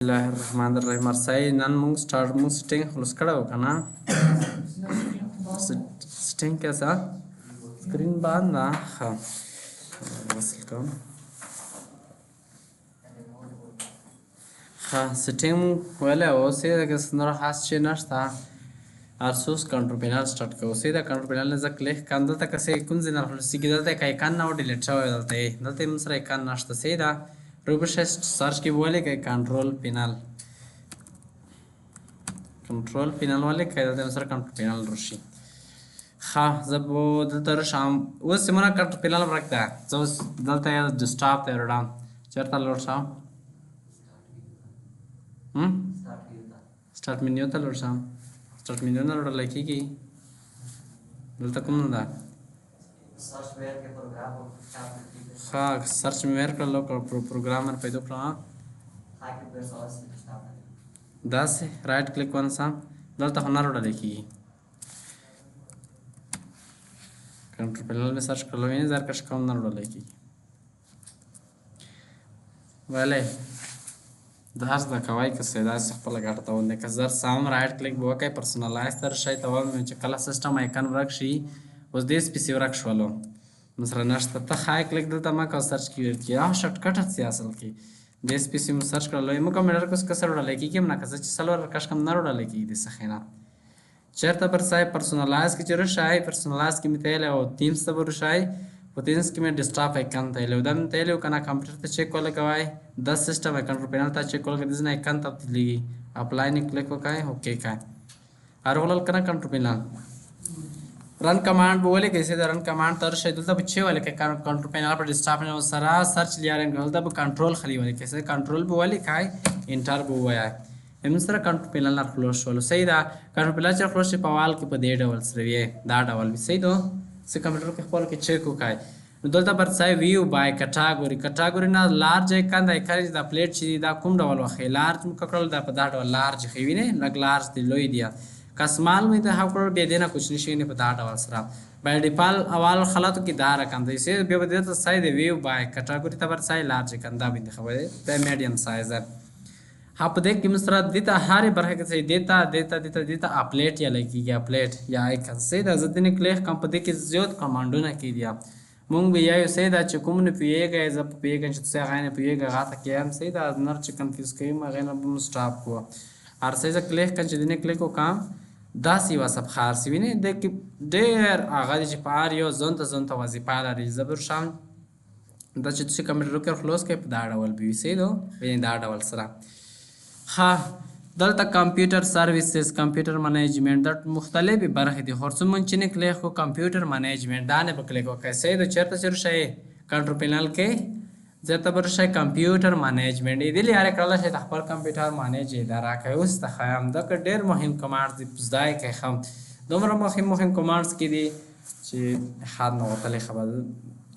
Bismillahirrahmanirrahim. Marsai nan mung start mung sitting khulus kara ho kana sitting कैसा स्क्रीन बंद ना हाँ वेलकम हाँ sitting वाले हो सीधा के संदर्भ हाथ चेनर था arsus control panel start का उसी दा control panel ने जब क्लिक कांदल तक कैसे कुन जिना खुलसी की दलते कई कान ना वो डिलीट चाहे दलते मुसरा कान नाश्ता सीधा रूबशेस्ट सर्च की बोले कई कंट्रोल पैनल वाले कह देते हैं सर कंट्रोल पैनल रोशी हाँ जब वो दलता शाम वो सिमना कंट्रोल पैनल रखता है जब दलता है डिस्टर्ब तेरे डाम चरता लोड शाम स्टार्ट मेन्यू था लोड शाम स्टार्ट मेन्यू ना लोड लाइकी की दलता कौन ना हाँ सर्च में वेर कर लो प्रोग्रामर पे तो कहाँ 10 राइट क्लिक वन सा दलता होना रोड़ा देखिए कंट्रोल पैनल में सर्च कर लो ये ज़र कश कम ना रोड़ा देखिए वाले दास दा कवाई के सेदा से पल लगाता हूँ देखा ज़र साम राइट क्लिक बुआ के पर्सनलाइज तर शायद तवा में चकला सिस्टम आइकन वरकशी उस देश पिसी वरकश वालों मसला नाश्ता तक हाई क्लिक दलता मैं का सर्च किया शॉर्टकट है असल की देश पीसी में सर्च कर लो ये मुका मेरा कुछ कसर उड़ा लेकी कि मना कसर सलवार कश कम ना उड़ा लेकी दे सखना चरता पर साइ पर्सनलाइज की चर शाय पर्सनलाइज की मितेल है और टीम्स तब शाय वो टीम्स की में डिस्टर्ब है कन तेले उदम तेले कना कंप्यूटर पे चेक वाला गवाए 10 सिस्टम है कंट्रोल पैनल ता चेक वाला के दिसना कन तब ली अप्लाई ने क्लिक को काय ओके काय और होलल कना कंट्रोल पैनल रन कमांड बोले कैसे रन कमांड तर शेड्यूल तब अच्छे वाले के कंट्रोल पैनल पर डिस्टर्ब ने सारा सर्च लिया रहे गल तब कंट्रोल खाली वाले कैसे कंट्रोल बोले काय इंटर बोया एमसरा कंट्रोल पैनल ना क्लोज वालो सही दा कंट्रोल पैनल चर क्लोज पवाल के पदे डबल सरिये दा डबल भी सही दो से कंप्यूटर के खोल के चेक को काय दलता पर साइ व्यू बाय कैटेगरी ना लार्ज आइकन दा इखरी दा प्लेट ची दा कुम डबल वखे लार्ज मुककल दा पदा डबल लार्ज खीविने लग लार्ज दी लोई दिया कसमाल में तो हाउ करो बेदेना कुछ नहीं ने पता डाल सरा बाय डिफॉल्ट अवाल खलत की दार कंद इसे बेबदे तो side view by category Tabar side large कंदा भी दिखावे ते मीडियम साइज है आप देख कि मसरा देता हारे बरह के से देता अपलेट या लगी या अपलेट या आइकन से दा जदिन क्लिक कंपनी की जरूरत कमांडो ना की दिया मुंग भी या से दा चकुम ने पिएगा जब पिएगा से गाने पिएगा गाता के हम से दा नर चिकन की स्कीम गाना बम स्टॉप को और से क्लिक कर जदिन क्लिक को काम दासी वसब खारसी विने देख डेर आगादी पार यो zonta वजीफा ला जबर शाम द चित्सी कंप्यूटर के क्लोज के दाड़वल भी से दो वे दाड़वल सरा हाँ दल तक computer services computer management that मुख्तलिफ बरह दी हरसुमन चिने क्ले को कंप्यूटर मैनेजमेंट दाने बकले को कैसे दो चरता चर शय कंट्रोल पैनल के जब शय कंप्यूटर मैनेजमेंट इदिल यार कला शय तखपर कंप्यूटर मैनेज इदारा के उस तखयाम दक डेर मुहिम कमांड्स बुजदाय के हम दोमरा मुहिम कमांड्स की दी ची हाथ न होतले खबर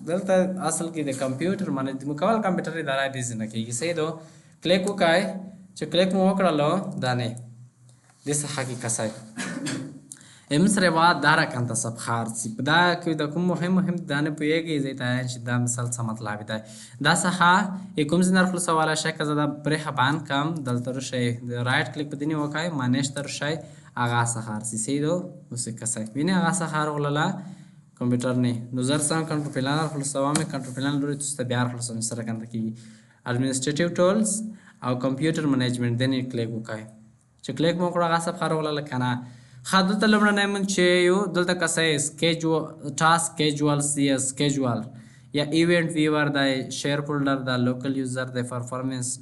दलता असल की दे कंप्यूटर मैनेज मुकवल कंप्यूटर इदारा दी जिंदगी की सही दो क्लिक को काय च क्लिक मो कर लो दाने दिस हकीकत है एमसरे बाद दारा कंता सब खारसी पदा कि द कुम मुहिम दाने पुएगी जैता है शिदा मिसाल समत लाबिता है दासा हा एकुम जिनर फुल सवाला शय का ज्यादा ब्रेहबान कम दलतर शय राइट क्लिक पदिनी वकाय मानेश तर शय आगा सहारसी से दो उसे कसै विने आगा सहार होलला कंप्यूटर ने नजर सा कंट्रोल पैनल फुल सवा में कंट्रोल पैनल रो तुस्ता बिहार फुल सम सर कंता की एडमिनिस्ट्रेटिव टूल्स और कंप्यूटर मैनेजमेंट देने क्लिक वकाय च क्लिक मो को आगा सहार होलला खाना खादो तलबना नेमन चेयो दलता कसै schedule task casual CS schedule या इवेंट व्यूअर दा शेयर फोल्डर दा लोकल यूजर दा परफॉर्मेंस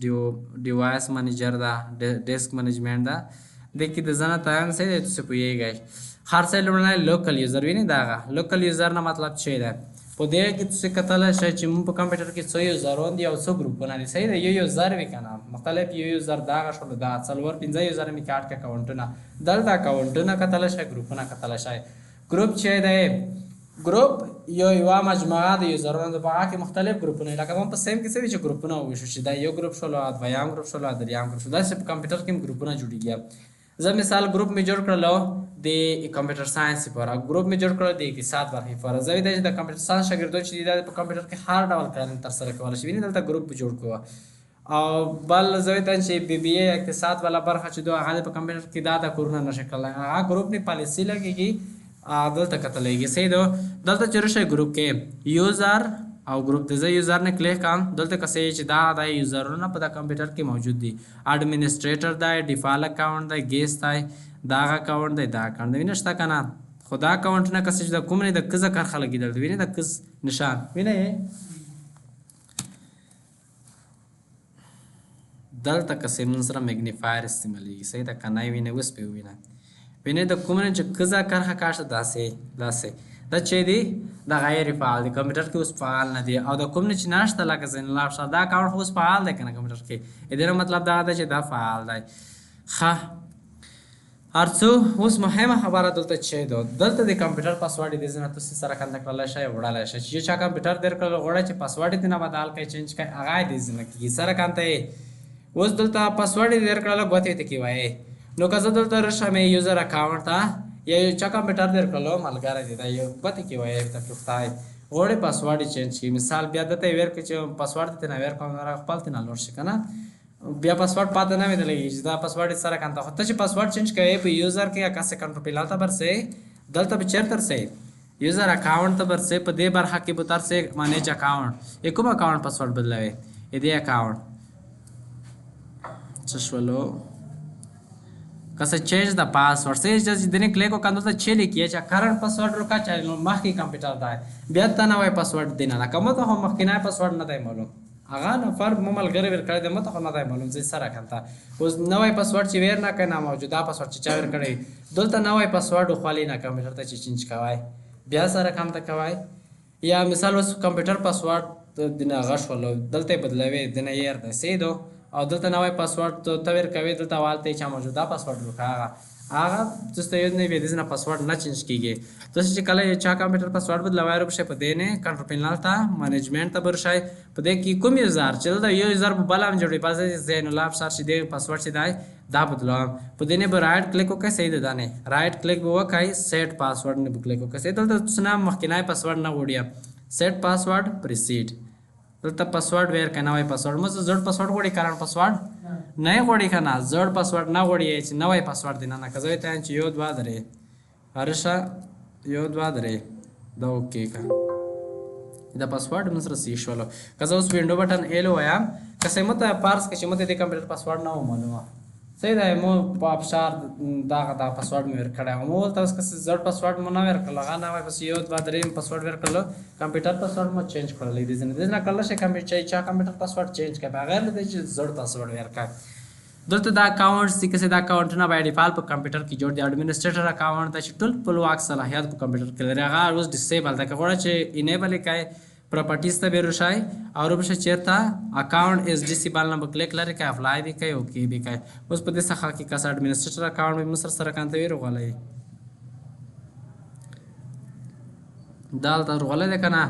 डिवाइस मैनेजर दा डेस्क मैनेजमेंट दा देखि द जना तान से तो पुए गए हर से लबना लोकल यूजर भी नहीं दागा लोकल यूजर ना मतलब छे दा पोदे कि तुसे कतला शय चिम कंप्यूटर की सो यूजर on दिया सो ग्रुप बनानी सही दा यो यूजर भी kana मतलब यो यूजर दागा शो दा सलवर पिंजा यूजर में काट के अकाउंट ना दल दा अकाउंट ना कतला शय ग्रुप ना कतला शय ग्रुप छे दे ग्रुप यो युवा मजमुआ द यूजर on बा के मुख्तलिफ ग्रुप ने लगा हम सेम किसे भी ग्रुप ना हो दा यो ग्रुप शोलो व्यायाम ग्रुप शोलो दरियाम ग्रुप दा सब कंप्यूटर के ग्रुप ना जुड़ी गया जब मिसाल ग्रुप में जोड़ कर लो दे कंप्यूटर साइंस पर ग्रुप में जोड़ कर दे कि 7 बार पर जब दे कंप्यूटर साइंस शागिर्दों चीज दे कंप्यूटर के हार डाल कर तरसर के वाला शिविनी दलता ग्रुप जोड़ को او بل زه ته چې بي بي اي اقتصاد والا برخه چې دوه هغه په کمپیوټر کې دا کورونه نشي کولای هغه ګروپ نه پالیسی لګيږي دلته کتلېږي سي دلته چرشه ګروپ کې یوزر او ګروپ د زه یوزر نه کلیک کوم دلته کسې چې دا د یوزرونه په د کمپیوټر کې موجود دي اډمنسټریټر دی ډیفالت اکاونټ دی گیس دی دا اکاونټ دی دا اکاونټ دی نشته کنه خدا اکاونټ نه کسې د کوم نه د کزه کار خلک دلته ویني د کز نشان ویني دلته کسې من سره میګنیفایر استعمالېږي صحیح ده که نه وینې اوس پې ووینه وینې د کوم نه چې کزه کرښه کاشته داسې دا چې دی دا غیر فعال دی کمپیوټر کې اوس فعال نه دی او د کوم نه چې نشته لکه زین الله افشار دا اکاونټ خو اوس فعال دی که نه کمپیوټر کې دې مطلب دا ده چې دا فعال دی ښه هر څه اوس مهمه خبره دلته چې دلته د کمپیوټر پاسورډ دې نه تاسو سره کنټکټ کولای شئ وړلای شئ چې چا کمپیوټر درکړل غوړه چې پاسورډ دې نه بدل کړي چینج کړي هغه دې نه کیږي سره کنته اوس دلته پاسورډ دې درکړل غوته ته کی وای نو که زه دلته راشم یوزر اکاونټ ته یا چا کمپیوټر درکړلو ملګری دی دا یو غوته کی وای ته پښتای غوړې پاسورډ چینج کی مثال بیا دته ور کې چې پاسورډ ته نه ور کوم را خپل ته نه لور شي کنه بیا پاسورډ پاتې نه ویل کېږي دا پاسورډ سره کنه خو ته چې پاسورډ چینج کوي په یوزر کې اکا سکند پیلاته برسه دلته به چیرته سه یوزر اکاونټ ته برسه په دې برخه کې به تر سه مانیج اکاونټ کوم اکاونټ پاسورډ بدلوي دې اکاونټ چشولو کسه چینج د پاسورډ سه چې دنه کلیک وکړو ته چې لیکي چې کرنٹ پاسورډ روکا چا مخکې کمپیوټر دا بیا ته نوې پاسورډ دینه نه کوم ته هم مخکې پاسورډ نه دی معلوم هغه نفر مملګری ور کړی د مته خو نه دی معلوم زه سره کنه اوس نوې پاسورډ چې ور نه کنه موجوده پاسورډ چې چا ور کړی دلته نوې پاسورډ خو نه کمپیوټر ته چې چینج کوي بیا سره کم ته کوي یا مثال اوس کمپیوټر پاسورډ دنه غش ولو دلته بدلوي دنه ير د سیدو او دلته نوې پاسورډ ته ور کوي دلته والته چې موجوده پاسورډ وکړه هغه تاسو ته یو نه وي د پاسورډ نه چینج کیږي تاسو چې کله چا کمپیوټر پاسورډ بدلوي رب شي په دې نه کنټرول پینل ته منیجمنت ته برشای په دې کې کوم یوزر چې دا یو یوزر په بلام جوړي پاسه زین الله افشار شي د پاسورډ چې دی دا بدلوم په دې نه به رائټ کلیک وکړئ صحیح ده نه رائټ کلیک وکړئ سیټ پاسورډ نه کلیک وکړئ دلته تاسو نه مخکینای پاسورډ نه وړیا سیټ پاسورډ پریسیډ دلته پاسورډ ور کنه وای پاسورډ مزه زړ پاسورډ وړي کارن پاسورډ نه وړي کنه زړ پاسورډ نه وړي چې نوې پاسورډ دینه نه کزوي ته چې یو دوا درې هرشا یو دوا درې دا اوکے کا دا پاسورډ من سره سی شولو کزه اوس وینډو بٹن ایلو وایا کسه مته پارس کې مته د کمپیوټر پاسورډ نه معلومه صحیح ده مو په ابشار دا پاسورډ مې ور کړی مو تاسو که زړ پاسورډ مو نه ور کړل هغه نه وای پس یو دوا درې پاسورډ ور کړل کمپیوټر پاسورډ مو چینج کړل دې نه کله شي کمپیوټر چا کمپیوټر پاسورډ چینج کړي بغیر له دې چې زړ پاسورډ ور کړ دلته دا اکاونټ سې کسه دا اکاونټ نه بای ډیفالت په کمپیوټر کې جوړ دی اډمنسټریټر اکاونټ ته چې ټول خپلواک صلاحیت په کمپیوټر کې لري هغه روز ډیسیبل ده کغه چې انیبل کای پراپرټیز ته به راشي او ربشه چیرته اکاونټ اس ډي سی بال نه کلیک لري کې اپلای دی کوي او کې به کوي اوس په دې څخه کې کس اډمنسټریټر اکاونټ به مصر سره کانته ویرو غلای دال تر غلای ده کنه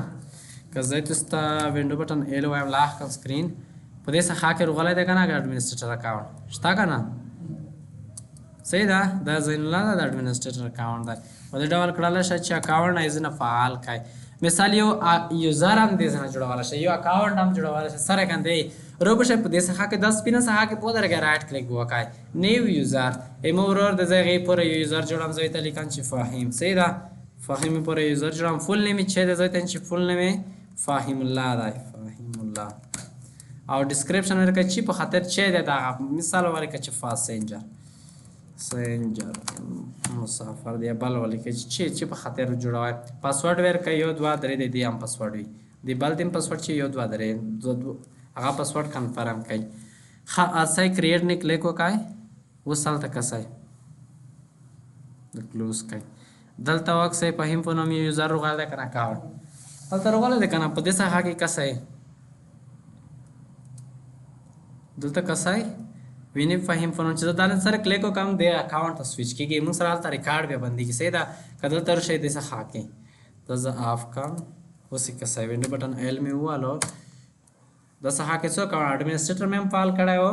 که زه تاسو وینډو بٹن ایلو وایم لاخ کم سکرین په دې څخه کې غلای ده کنه اډمنسټریټر اکاونټ شتا کنه صحیح ده دا زین الله د اډمنسټریټر اکاونټ ده په دې ډول کړل شي چې اکاونټ ایزنه فعال کای مثال یو یوزر هم دې نه جوړول شي یو اکاونټ هم جوړول شي سره کنده روبشه په دې څخه کې 10 پینه څخه کې په درګه رائټ کلیک وکای نیو یوزر ایمورور د ځای پر یوزر جوړم زوی ته لیکن چې فاهم صحیح ده فاهم پر یوزر جوړم فول نیم چې د زوی ته چې فول نیم فاهم الله ده فاهم الله او ډیسکرپشن ورکړي چې په خاطر چې دا مثال ورکړي چې فاسنجر سنجر مسافر دی بل ولکه چې په خاطر جوړوي پاسورډ ورکړي یو دوا درې دی هم پاسورډ وي دی بل دیم پاسورډ چې یو دوا درې هغه پاسورډ کنفرم کړي ها اسای کریټ نه کلیک وکای وصل تک اسای د کلوز کړي دلته وکسه په هم په نوم یوزر روغاله کنه اکاونټ دلته روغاله ده کنه په دې څخه کې کسای دلته کسای ویني فهم فون چې دا نن سره کلیک وکم د اکاونټ ته سویچ کیږي موږ سره تل ریکارډ به باندې کې سیدا کدل تر شي د څه حاکي د ز اف کم اوسې کا سیونډ بٹن ایل می والو د څه حاکي څو کا اډمنسټریټر مې فال کړایو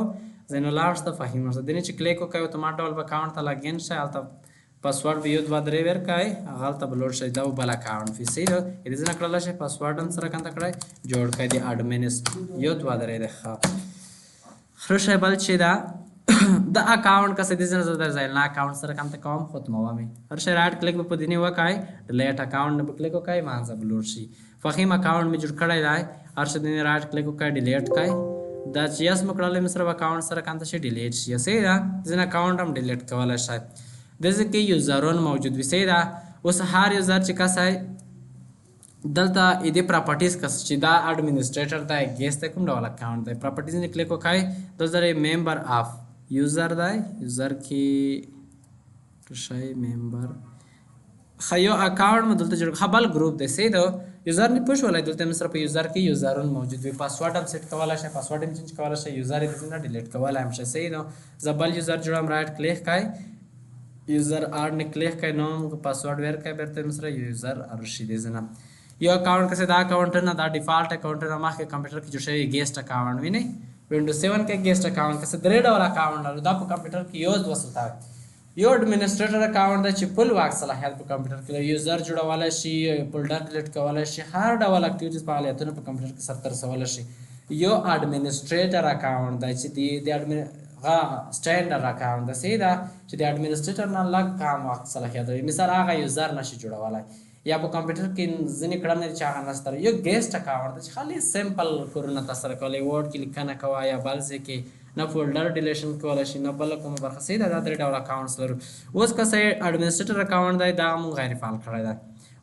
زین لاست ته فهم ورته دنه چې کلیک وکایو ته ما ډول په اکاونټ ته لاګین شي البته پاسورډ ویو د درې ور کای هغه ته بلور شي دا بل اکاونټ فی سیدا دې ځنه کړل شي پاسورډ سره کنده کړای جوړ کړی دی اډمنس یو د درې ده رشه بل چې دا د اکاونټ کسه د زنه زده ځای نه اکاونټ سره کم ته کوم ختمه وامي رشه رائټ کلیک په دیني وکای ډیلیټ اکاونټ نه کلیک وکای مانځه بلور شي فخیم اکاونټ می جوړ کړی دی ارشد دیني رائټ کلیک وکای ډیلیټ کای دا چې یس مکړل می سره اکاونټ سره کم ته شي ډیلیټ شي سي دا ځنه اکاونټ هم ډیلیټ کولای شي دغه کې یوزرون موجود وي سي دا اوس هر یوزر چې کسای دلته دې پراپرټیز کس چې دا اډمنسټریټر دی ګیس ته کوم ډول اکاونټ دی پراپرټیز نه کلیک وکای دلته ممبر اف یوزر دی یوزر کې شای ممبر خیو اکاونټ مدلته جوړ خپل ګروپ دی سي دا یوزر نه پوښ ولای دلته مصر په یوزر کې یوزرون موجود وي پاسورډ هم سیټ کولای شي پاسورډ هم چینج کولای شي یوزر دې نه ډیلیټ کولای هم شي سي دا زبل یوزر جوړم رائټ کلیک کای یوزر اډ نه کلیک کای نو پاسورډ ور کای برته مصر یوزر ارشي دې زنه यो अकाउंट कैसे दा अकाउंट ना दा डिफॉल्ट अकाउंट ना माके कंप्यूटर की जो है गेस्ट अकाउंट भी नहीं विंडोज 7 के गेस्ट अकाउंट कैसे ग्रेड वाला अकाउंट दा कंप्यूटर की यूज वसलता है यो एडमिनिस्ट्रेटर अकाउंट दा चिपल वाक सलाहियत पे कंप्यूटर के यूजर जुड़ा वाला शी फोल्डर डिलीट का वाला शी हर डबल एक्टिविटीज पाले तो पे कंप्यूटर के 70 वाला शी यो एडमिनिस्ट्रेटर अकाउंट दा ची दी एडमिन गा स्टैंडर्ड अकाउंट दा सीधा ची दी एडमिनिस्ट्रेटर ना लग काम वाक सलाहियत मिसाल आगा यूजर नशी जुड़ा वाला या په کمپیوټر کې ځینې کړنې چې هغه نشته یو ګیسټ اکاونټ دی چې خالي سمپل کورونه تاسو سره کولی ورډ کې لیکنه کوه یا بل ځای کې نه فولډر ډیلیشن کولی شي نه بله کومه برخه سیده دا درې ډوله اکاونټس لرو اوس که څه اډمنسټریټر اکاونټ دی دا مونږ غیر فعال کړی دی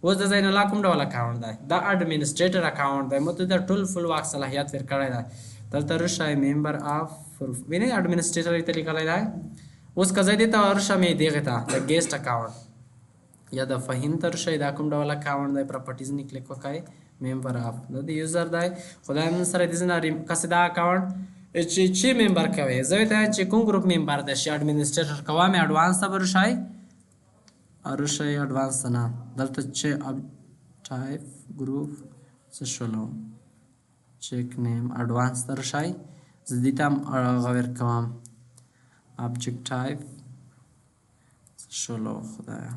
اوس د ځای نه لا کوم ډول اکاونټ دی دا اډمنسټریټر اکاونټ دی مو ته د ټول فل واک صلاحیت ورکړی دی دلته رشه ممبر اف وینې اډمنسټریټر ته لیکلی دی اوس که ځای دې ته ورشه مې دغې ته د ګیسټ اکاونټ یا د فهیم تر شي دا کوم ډول اکاونټ دی پراپرټیز نه کلیک وکای ممبر اف د یوزر دی خدای من سره د زنه کسه دا اکاونټ چې ممبر کوي زه ته چې کوم ګروپ ممبر د شي اډمنسټریټر کوه مې اډوانس صبر شي ارشي اډوانس نه دلته چې اب ټایپ ګروپ څه شلو چیک نیم اډوانس تر شي زدیتم غویر کوم ابجیکټ ټایپ شلو خدایا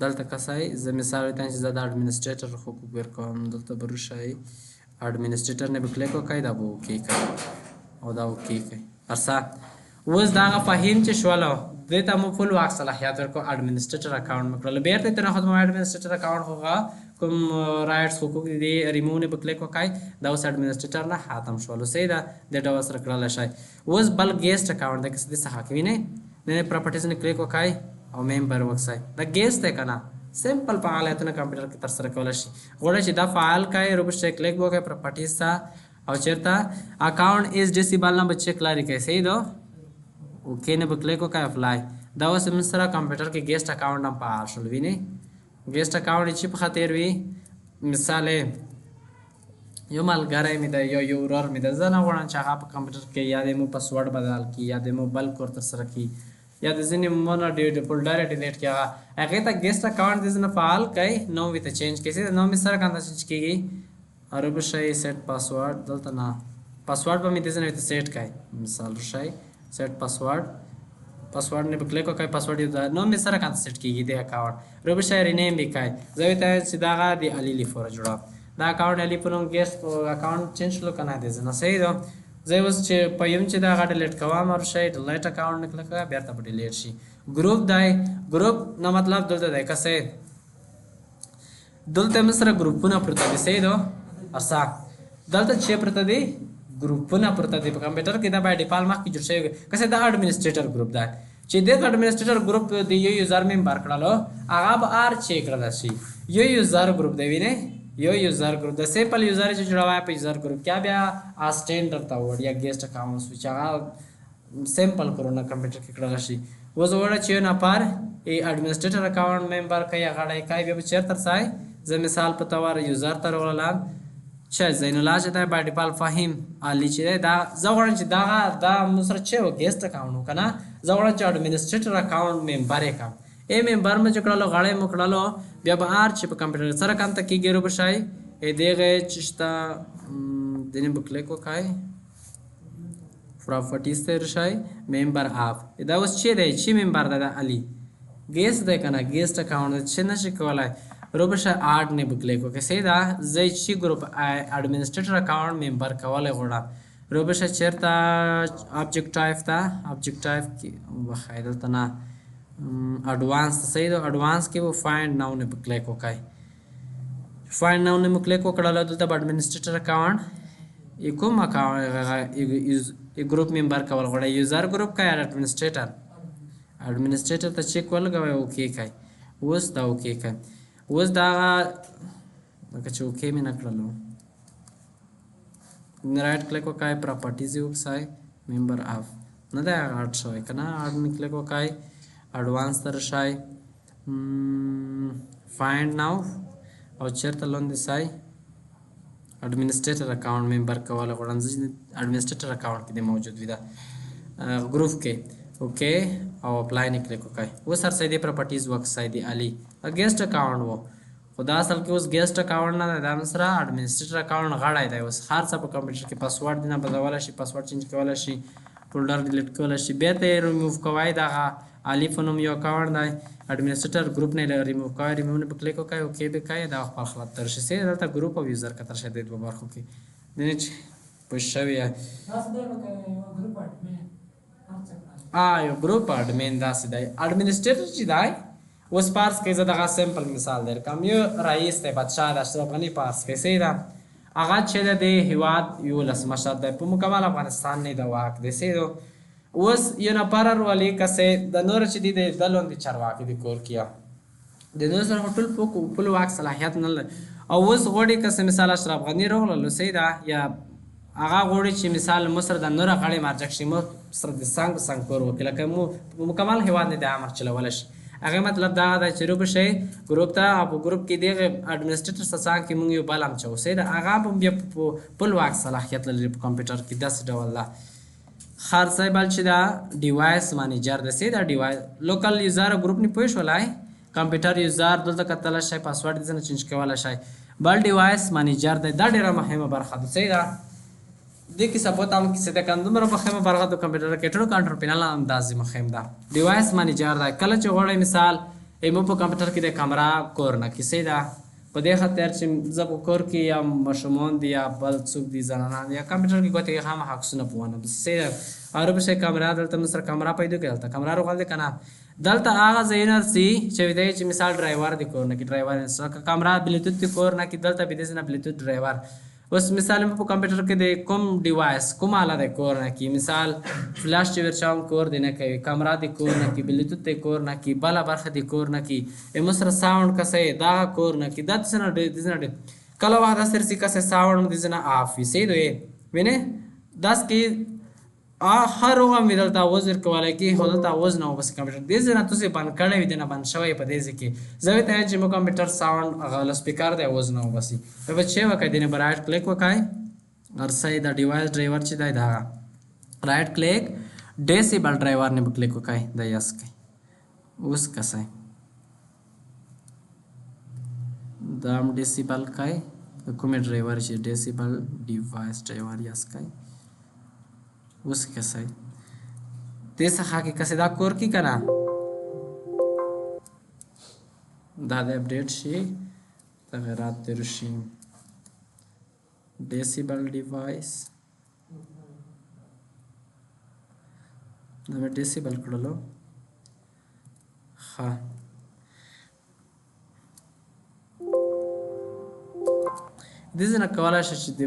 دلته کسای زه مثال ته چې زه د اډمنسټریټر حقوق ورکوم دلته بروشای اډمنسټریټر نه کلیک وکای دا بو کی کوي او دا اوکی کوي ارسا اوس دا فهم چې شواله دته مو فل واک صلاحیت ورکو اډمنسټریټر اکاونټ مکرل بیرته تر خدمت اډمنسټریټر اکاونټ هوغه کوم رائټس حقوق دي ریموو نه کلیک وکای دا اوس اډمنسټریټر نه ختم شول سیدا د ډول سره کړل شي اوس بل ګیسټ اکاونټ د کس د صحه کوي نه پراپرټیز نه کلیک وکای او ممبر وکسای دا ګیسټ ته کنه سمپل فعالیتونه کمپیوټر کې تر سره کولای شي غواړئ چې دا فعال کای روبوټ کلیک وکای پراپرټیز تا او چیرته اکاونټ از ډیسیبل نه بچ کلاری کوي صحیح دو اوکې نه کلیک وکای اپلای دا اوس موږ سره کمپیوټر کې ګیسټ اکاونټ هم فعال شول ویني ګیسټ اکاونټ چې په خاطر وي مثال یو ملګری مې د یو ورور مې د زنه غواړم چې هغه په کمپیوټر کې یا د مو پاسورډ بدل کی یا د موبایل کور تر سره کی یا د ځینې مونږ فولډر ډیلیټ کړه هغه ته ګیسټ اکاونټ د زنه فعال کړئ نو وی ته چینج کړئ نو مې سره کنده چینج کیږي اور به شي سیټ پاسورډ دلته نه پاسورډ به مې د زنه ته سیټ کړئ مثال شي سیټ پاسورډ نه کلیک وکړئ پاسورډ نو مې سره کنده سیټ کیږي د اکاونټ رو به شي رینیم وکړئ زه ته چې دا د علی لفور جوړه دا اکاونټ علی پرون ګیسټ اکاونټ چینج لو کنه د زنه صحیح ده زه اوس چې پیم چې دا ډیلیټ کوم او شي ډیلیټ اکاونټ نه کلیک کړه بیرته په ډیلیټ شي ګروپ دی ګروپ نو مطلب دلته دی کسه دلته مسره ګروپونه پرته دي صحیح ده اسا دلته چې پرته دي ګروپونه پرته دي په کمپیوټر کې دا بای ډیفالت مخ کې جوړ شوی کسه دا اډمنسټریټر ګروپ دی چې د اډمنسټریټر ګروپ دی یو یوزر ممبر کړلو هغه به ار چیک کړل شي یو یوزر ګروپ دی ویني यो यूजर ग्रुप د سیمپل یوزر چې جوړوي په یوزر گروپ کې بیا اسټینډرډ تا وړ یا ګیسټ اکاونټس چې هغه سیمپل کرونا کمپیوټر کې کړل شي وز وړ چې نه پار ای اډمنسټریټر اکاونټ ممبر کوي هغه کوي به چیر تر سای زه مثال په تور یوزر تر ولل چې زین الله چې دا بای ډیفالت فهم علي چې دا زغړن چې دا مسر چې و ګیسټ اکاونټ کنه زغړن چې اډمنسټریټر اکاونټ ممبر کم ए मेंबर में चकड़लो गाड़े मुकड़लो व्यवहार चिप कंप्यूटर सर काम तक की गेरो बशाई ए दे गए चिश्ता देने बुकले को खाए प्रॉपर्टीज ते रशाई मेंबर आप इदा उस चे दे ची मेंबर दादा अली गेस दे कना गेस्ट अकाउंट छे न शिकवाला روبش اډ نه بکلیک وکړئ صحیح ده. زه چې ګروپ اډمنسټریټر اکاونټ ممبر کولی غواړم روبش چیرته ابجیکټ ټایپ ته ابجیکټ ټایپ کې بخای دلته نه اډوانس صحیح ده. اډوانس کې به فایند ناو نه بکلیک وکړئ. فایند ناو نه مو کلیک وکړل دلته به اډمنسټریټر اکاونټ کوم اکاونټ ګروپ ممبر کول غواړئ یوزر ګروپ کا یا اډمنسټریټر ته چیک ولګوئ اوکې کوي. اوس دا اوکې کوي. اوس دا لکه چې اوکې مې نه کړلو رایټ کلیک وکړئ پراپرټیز یې وکړئ ممبر اف نه دی هغه اډ شوی که نه اډ مې کلیک وکړئ اډوانس ته راشئ فایند ناو او چېرته لاندې سئ اډمنسټریټر اکاونټ ممبر کولی غواړم زه اډمنسټریټر اکاونټ کې دی موجود وي دا ګروپ کې اوکې او اپلای نه کلیک وکړئ. اوس هر څه دې پراپرټیز وکړئ د علي ګیسټ اکاونټ و خو دا اصل کې اوس ګیسټ اکاونټ نه دی دا سره اډمنسټریټر اکاونټ غړی دی. اوس هر څه په کمپیوټر کې پاسورډ دې نه بدلولی شي پاسورډ چینج کولی شي فولډر ډیلیټ کولی شي بیا ته یې ریموو کوئ دغه علي په نوم یو اکاونټ دی اډمنسټریټر ګروپ نه ریموو کوئ ریموو نه په کلیک وکړئ اوکې به کوئ دا خپل خلاف تر شي صحیح دلته ګروپ او یوزر که تر شي د دوه برخو کې دنه چې پوه شوي یو ګروپ اډمین داسې دی اډمنسټریټر چې دی اوس پارس کې زه دغه سمپل مثال درکړم یو رئیس دی بادشاه د اشرف غني پارس کې صحیح ده هغه چې د هیواد یو ولسمشر دی په مکمل افغانستان نه د واک دی صحیح ده. اوس یو نفر ولې کسې د نور چې دی د لاندې چارواکي د کور کیا د نور سره ټول پول واک صلاحیت نه لري او اوس غواړي کسې مثال اشرف غني راغللو صحیح ده یا هغه غواړي چې مثال مصر د نور غړي مرجع شي مو سره د څنګه کور وکړي لکه مو مکمل هیواد نه د امر چلولی شي هغه مطلب دا دی چې روب شي ګروپ ته او په ګروپ کې دغه اډمنسټریټر څخه کې مونږ یو بل هم چو صحیح ده هغه هم بیا پل واک صلاحیت لري په کمپیوټر کې داسې ډول ده. هر ځای بل چې دا ډیوایس مانیجر دی صحیح ده ډیوایس لوکل یوزر ګروپ نه پوه شولای کمپیوټر یوزر دلته کتلی شئ پاسورډ دې نه چینج کولی شئ بل ډیوایس مانیجر دی دا ډېره مهمه برخه ده صحیح ده دې کې سپوت هم کیسه ده کنه دومره مهمه برخه د کمپیوټر کې ټول کنټرول پینل اندازې مهم ده ډیوایس مانیجر دی کله چې غواړئ مثال ایمو په کمپیوټر کې د کیمرا کور نه کیسه ده په دې خاطر چې زه په کور کې یا ماشومان دي یا بل څوک دي زنانه یا کمپیوټر کې ګوتې هم حقونه پوونه صحیح او به شي کیمرا دلته مستر کیمرا پیدا کړل ته کیمرا روغل دي کنه دلته هغه زینر سي چې دی چې مثال ډرایور دی کور نه کې ډرایور انسټال کیمرا بلوتوث دی کور نه کې دلته به دې نه بلوتوث ډرایور اوس مثال په کمپیوټر کې د کوم ډیوایس کوم آله د کور نه کې مثال فلاش چې ورچاون کور دی نه کوي کیمرا د کور نه کې بلوتوث د کور نه کې بل برخه د کور نه کې ایمو سره ساوند کسه دا کور نه کې د څنګه د کله واده سر سي کسه ساوند د ځنه افیسې دوی وینه داس کې هر وغه مې دلته آواز ورکولی کې خو دلته آواز نه و بس کمپیوټر دې ځای نه تاسې بند کړی وي دې نه بند شوی په دې ځای کې زه ورته وایم چې مو کمپیوټر ساوند هغه سپیکر دی آواز نه و بسي په به چې وکړئ دې نه به رایټ کلیک وکړئ ارسئ د ډیوایس ډرایور چې دی د هغه رایټ کلیک ډیسیبل ډرایور نه به کلیک وکړئ د یس کوئ اوس کسئ دا هم ډیسیبل کوئ کومې ډرایور چې ډیسیبل ډیوایس ډرایور یس کوئ اوس کسئ دې څخه کې کسې دا کور کې که نه دا د اپډیټ شي تغیرات تېر شي ډیسیبل ډیوایس دا مې ډیسیبل کړلو ښه دې ځنه کولی شي چې د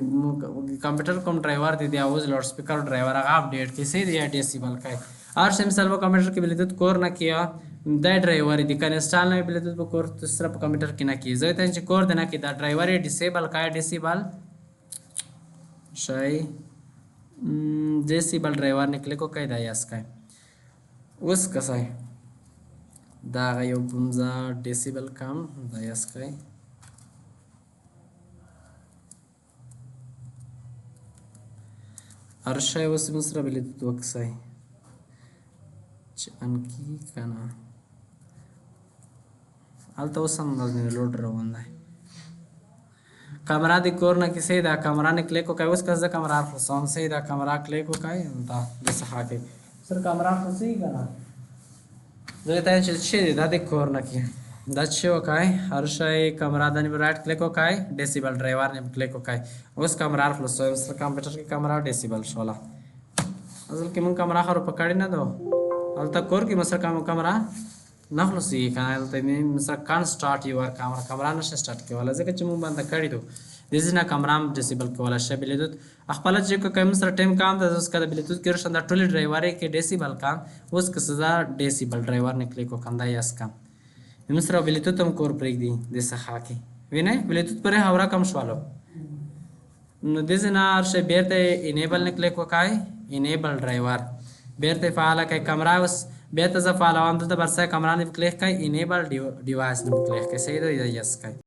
کمپیوټر کوم ډرایور دی د اواز لاوډ سپیکر ډرایور هغه اپډیټ کړي صحیح دی یا ډیسیبل کوي هر شی مثال په کمپیوټر کې بلوتوث کور نه کیا دا ډرایور دی که انسټال نه وي بلوتوث په کور سره په کمپیوټر کې نه کیږي زه ته چې کور دی نه کړي دا ډرایور یې ډیسیبل کوي ډیسیبل شی ډیسیبل ډرایور نه کلیک وکړئ دا یس کوي اوس کسئ دا هغه یو بمزه ډیسیبل کم دا یس کوي هر شی اوس موږ سره بلوتوث وکړئ چې انکي که نه هلته اوس هم لوډ روان دی کیمرا د کور نه کیسې دا کیمرا نه کلیک وکړئ اوس که زه کیمرا خلاصوم صحیح دا کیمرا کلیک وکړئ دا د څخه کې سر کیمرا خلاصوي که نه زه ته چې دی دا د کور نه کې دا چې وکای هر شی کمره د نیمه رائټ کلیک وکای ډیسیبل ډرایور نیم کلیک وکای اوس کمره خلاصو سره کمپیوټر کې کمره ډیسیبل شولا اصل کې مون کمره خرو پکړی نه دو الته کور کې مسر کمره نه خلاصي کنه الته مسر کان سٹارټ یور کمره نشه سٹارټ کیواله ځکه چې مون باندې کړی دو د دې نه کمره ډیسیبل کوله شی بلیدوت خپل چې کوم سره ټیم کام د اوس کده بلیدوت کې رشن د ټولي ډرایور کې ډیسیبل کام اوس که سزا ډیسیبل ډرایور نه کلیک وکندا یاس کام نمسره بلیتوت هم کور پرېږدي د څخه کې وینئ بلیتوت پرې هورا کم شوالو نو دې نه هر شی بیرته انیبل نه کلیک وکای انیبل ډرایور بیرته فعاله کوي کمره اوس بیرته زه فعالوم دلته بر سر کمره نه کلیک کوي انیبل ډیوایس نه کلیک کوي صحیح دی یس کوي